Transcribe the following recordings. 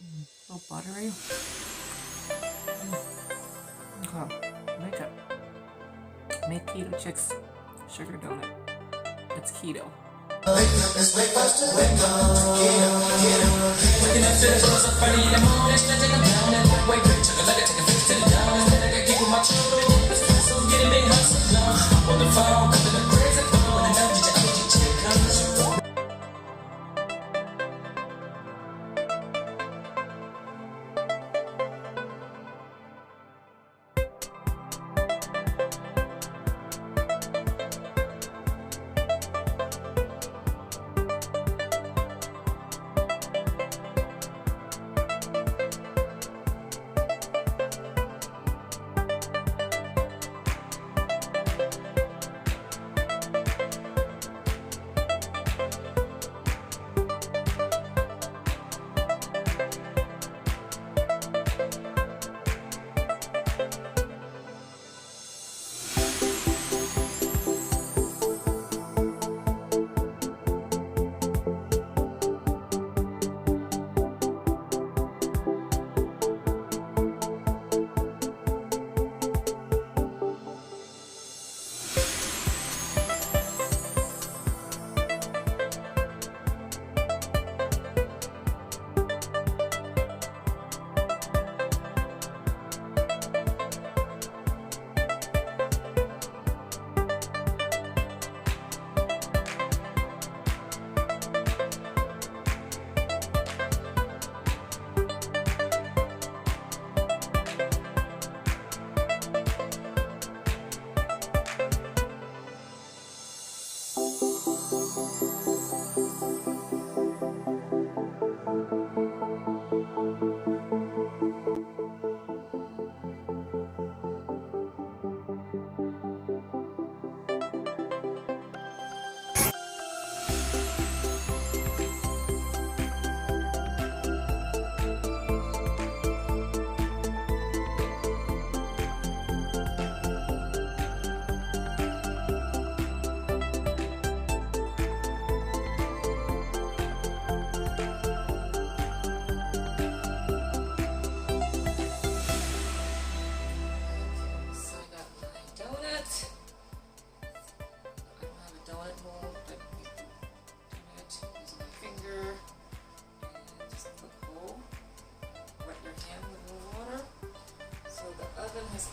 So buttery. Okay, make it. Make KETOCHIX sugar donut. It's keto. Wake up, let's wake up, wake up, keto, keto. Waking up to the close up early in the morning. Let's take them down and wake up, take a look at, take a fix to the down. Let's let it keep with my children. So get it, big hustle now. On the phone, cause the crazy phone, and now did you check comes.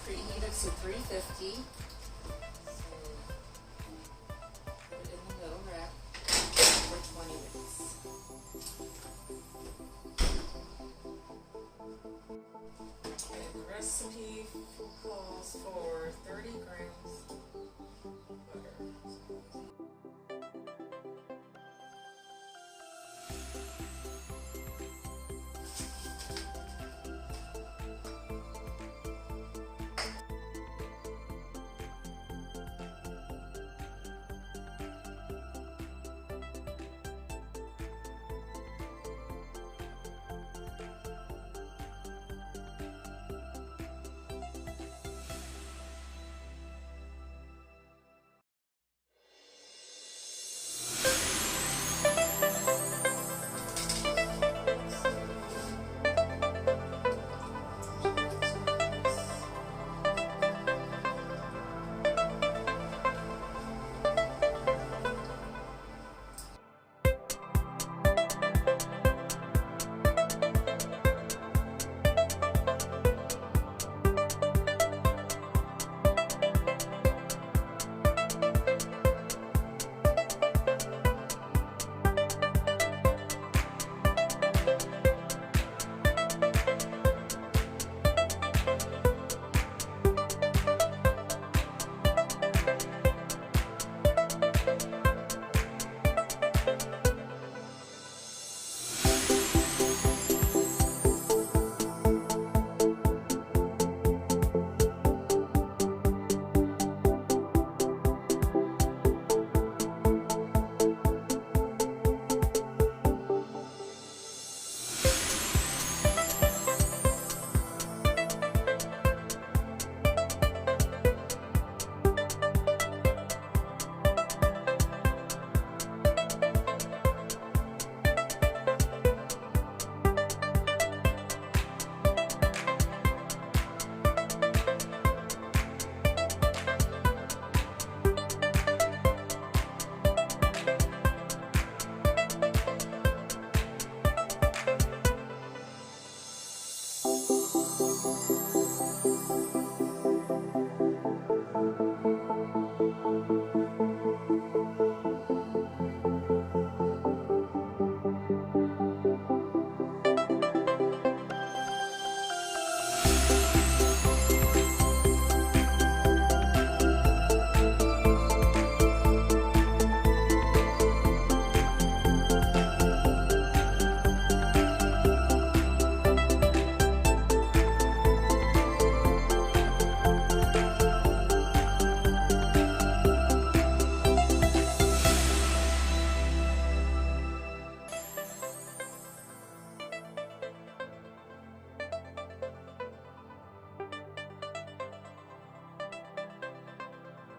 Preheated to 350. So put it in the middle rack for 20 minutes. And the recipe calls for 30 grams butter.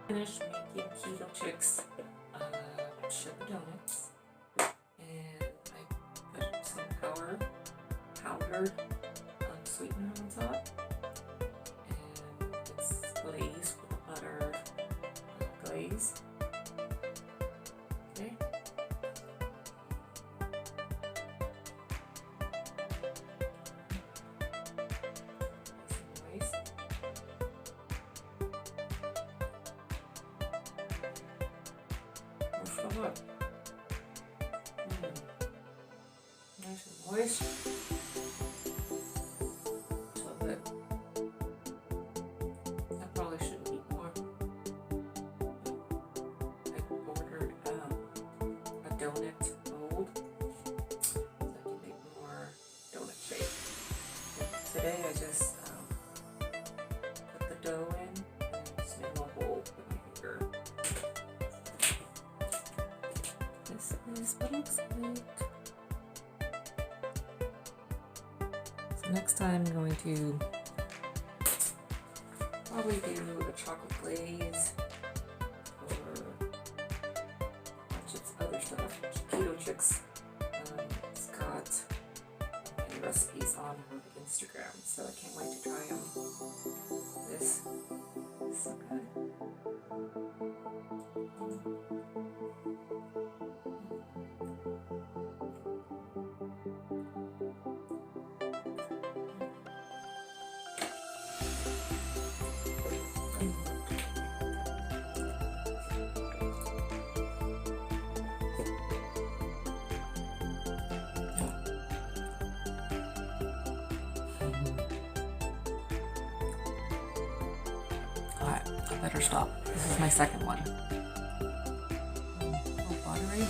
Finished making KETOCHIX sugar donuts, and I put some powdered sweetener on top, and it's glazed with a buttered glaze. Okay. Nice and moist. Look. Nice and moist. So good. I probably should eat more. I ordered a donut mold so I can make more donut shape. Today I just put the dough in and just made a hole with my finger. This is what it looks like. So next time I'm going to probably do a chocolate glaze or a bunch of other stuff. KETOCHIX. It's got many recipes on her Instagram, so I can't wait to try them. This is so good. Alright, I better stop. This is my second one. A little buttery.